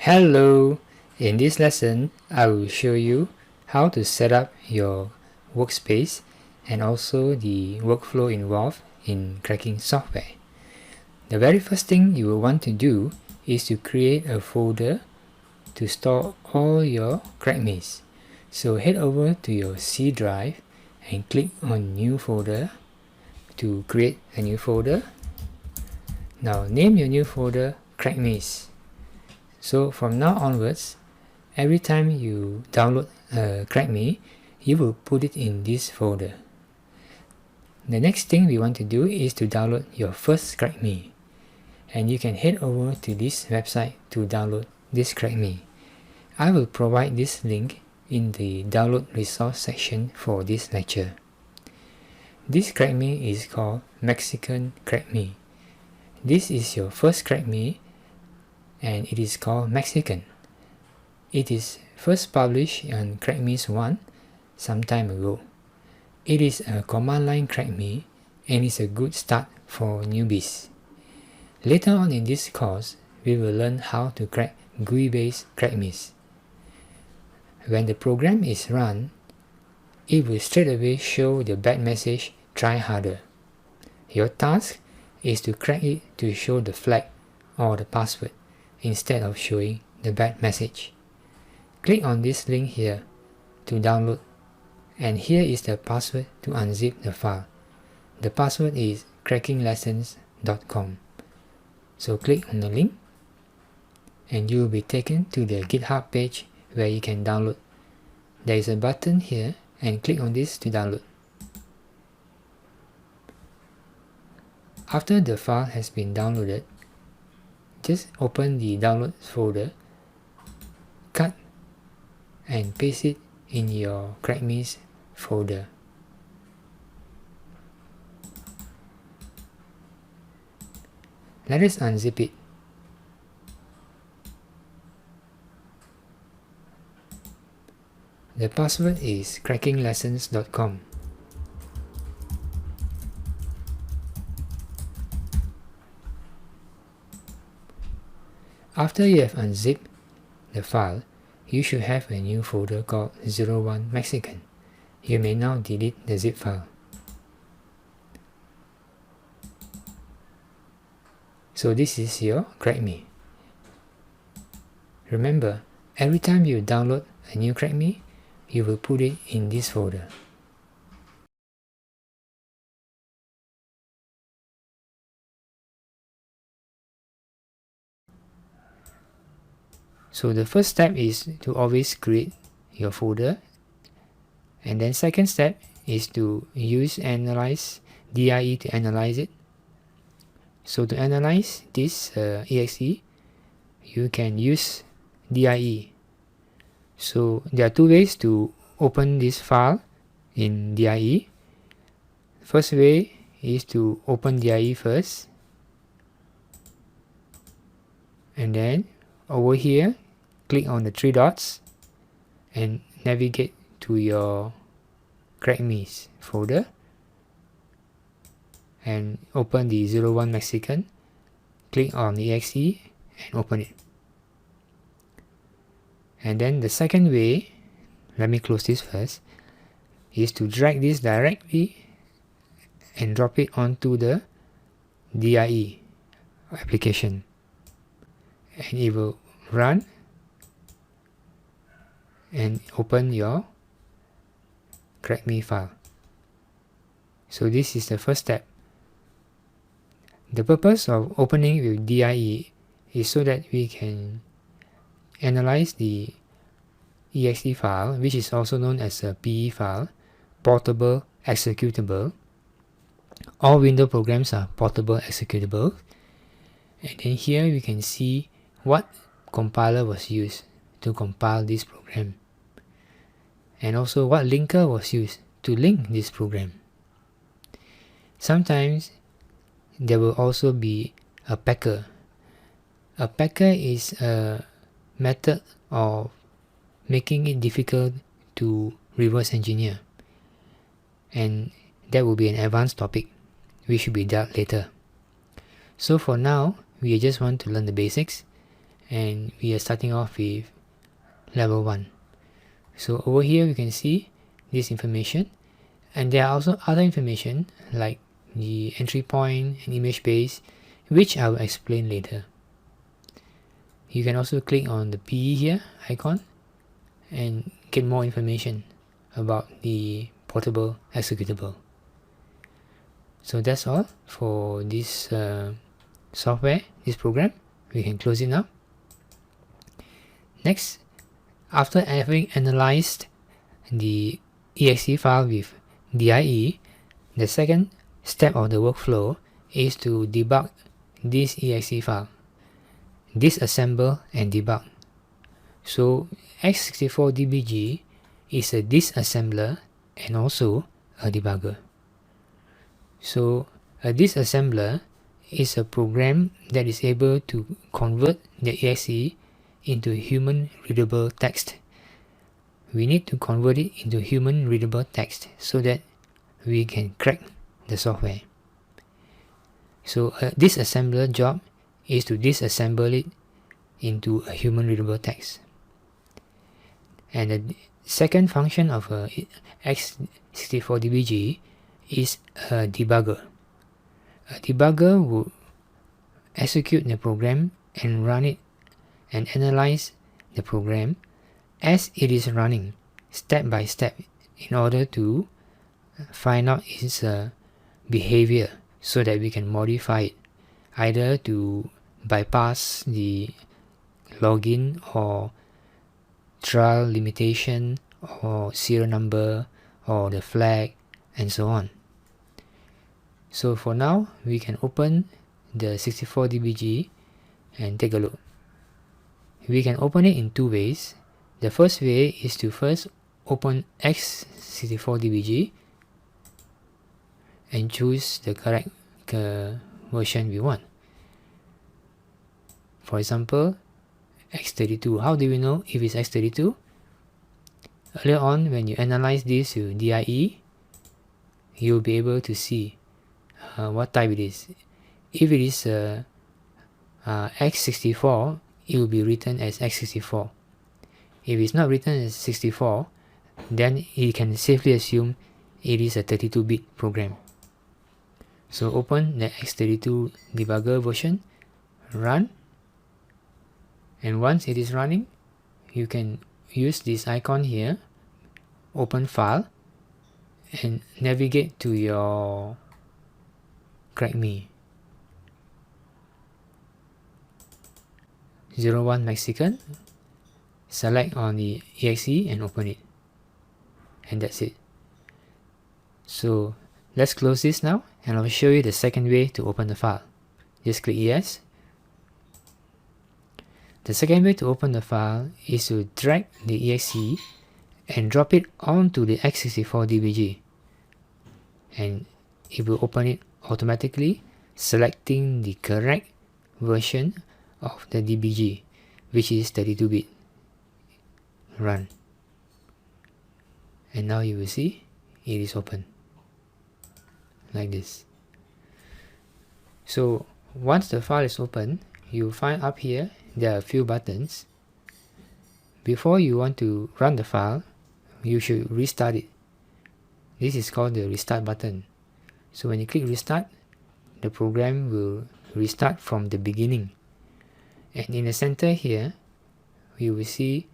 Hello! In this lesson, I will show you how to set up your workspace and also the workflow involved in cracking software. The very first thing you will want to do is to create a folder to store all your crackmates. So head over to your C drive and click on New Folder to create a new folder. Now name your new folder Crackmates. So from now onwards, every time you download CrackMe, you will put it in this folder. The next thing we want to do is to download your first CrackMe. And you can head over to this website to download this CrackMe. I will provide this link in the download resource section for this lecture. This CrackMe is called Mexican CrackMe. This is your first CrackMe and it is called Mexican. It is first published on CrackMe 1 some time ago. It is a command line CrackMe and is a good start for newbies. Later on in this course, we will learn how to crack GUI-based CrackMes. When the program is run, it will straight away show the bad message, try harder. Your task is to crack it to show the flag or the password instead of showing the bad message. Click on this link here to download, and here is the password to unzip the file. The password is crackinglessons.com. So click on the link and you will be taken to the GitHub page where you can download. There is a button here and click on this to download. After the file has been downloaded, just open the download folder, cut and paste it in your CrackMes folder. Let us unzip it. The password is crackinglessons.com. After you have unzipped the file, you should have a new folder called 01 Mexican. You may now delete the zip file. So this is your CrackMe. Remember, every time you download a new CrackMe, you will put it in this folder. So the first step is to always create your folder, and then second step is to use analyze DIE to analyze it. So to analyze this exe, you can use DIE. So there are two ways to open this file in DIE. First way is to open DIE first, and then over here click on the three dots and navigate to your CrackMes folder and open the 01 Mexican, click on the exe and open it. And then the second way, let me close this first, is to drag this directly and drop it onto the DIE application, and it will run and open your CrackMe file. So this is the first step. The purpose of opening with DIE is so that we can analyze the exe file, which is also known as a PE file, portable executable. All Windows programs are portable executable. And then here we can see what compiler was used to compile this program, and also what linker was used to link this program. Sometimes there will also be a packer. A packer is a method of making it difficult to reverse engineer, and that will be an advanced topic which should be dealt later. So for now, we just want to learn the basics, and we are starting off with level 1. So over here we can see this information, and there are also other information like the entry point and image base, which I will explain later. You can also click on the PE here icon and get more information about the portable executable. So that's all for this software, this program. We can close it now. Next, after having analyzed the exe file with DIE, the second step of the workflow is to debug this exe file, disassemble and debug. So x64dbg is a disassembler and also a debugger. So a disassembler is a program that is able to convert the exe into human readable text. We need to convert it into human readable text so that we can crack the software. So a disassembler job is to disassemble it into a human readable text. And the second function of a x64dbg is a debugger. A debugger will execute the program and run it and analyze the program as it is running, step by step, in order to find out its behavior so that we can modify it, either to bypass the login or trial limitation or serial number or the flag and so on. So for now, we can open the 64dbg and take a look. We can open it in two ways. The first way is to first open x64dbg and choose the correct version we want. For example, x32. How do we know if it's x32? Earlier on, when you analyze this with DIE, you'll be able to see what type it is. If it is x64, it will be written as x64. If it's not written as 64, then you can safely assume it is a 32-bit program. So open the x32 debugger version, run, and once it is running, you can use this icon here, open file, and navigate to your crackme 01 Mexican, select on the exe and open it, and that's it. So let's close this now, and I'll show you the second way to open the file. Just click yes. The second way to open the file is to drag the exe and drop it onto the x64dbg, and it will open it automatically, selecting the correct version of the dbg, which is 32-bit. Run, and now you will see it is open like this. So once the file is open, you'll find up here there are a few buttons. Before you want to run the file, you should restart it. This is called the restart button. So when you click restart, the program will restart from the beginning. And in the center here, you will see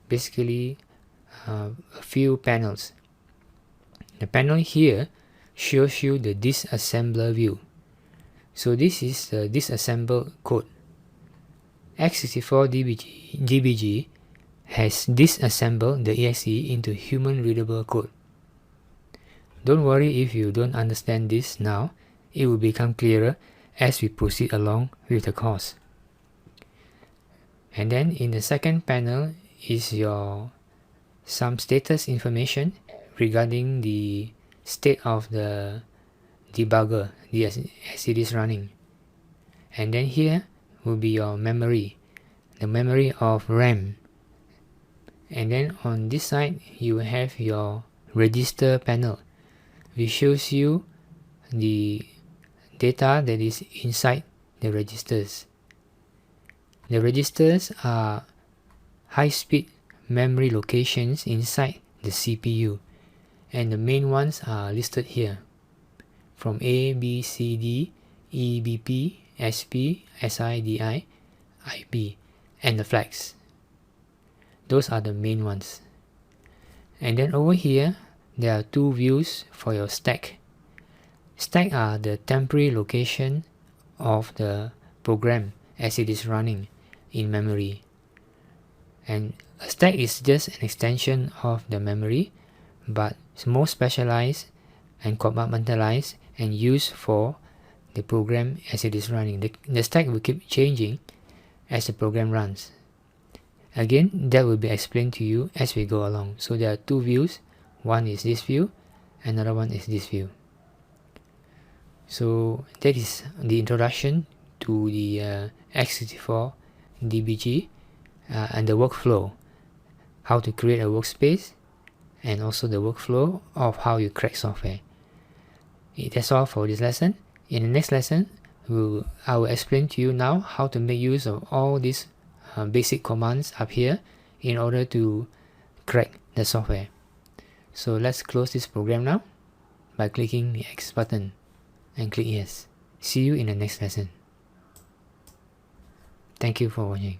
basically a few panels. The panel here shows you the disassembler view. So this is the disassembled code. x64dbg has disassembled the exe into human readable code. Don't worry if you don't understand this now, it will become clearer as we proceed along with the course. And then in the second panel is some status information regarding the state of the debugger as it is running. And then here will be your memory, the memory of RAM. And then on this side you have your register panel, which shows you the data that is inside the registers. The registers are high-speed memory locations inside the CPU, and the main ones are listed here, from A, B, C, D, E, B, P, S, P, S, I, D, I, I, P, and the flags. Those are the main ones. And then over here, there are two views for your stack. Stack are the temporary location of the program as it is running in memory. And a stack is just an extension of the memory, but it's more specialized and compartmentalized and used for the program as it is running. The stack will keep changing as the program runs. Again, that will be explained to you as we go along. So there are two views. One is this view, another one is this view. So that is the introduction to the x64 DBG and the workflow, how to create a workspace, and also the workflow of how you crack software. That's all for this lesson. In the next lesson, I will explain to you now how to make use of all these basic commands up here in order to crack the software. So let's close this program now by clicking the X button and click yes. See you in the next lesson. Thank you for watching.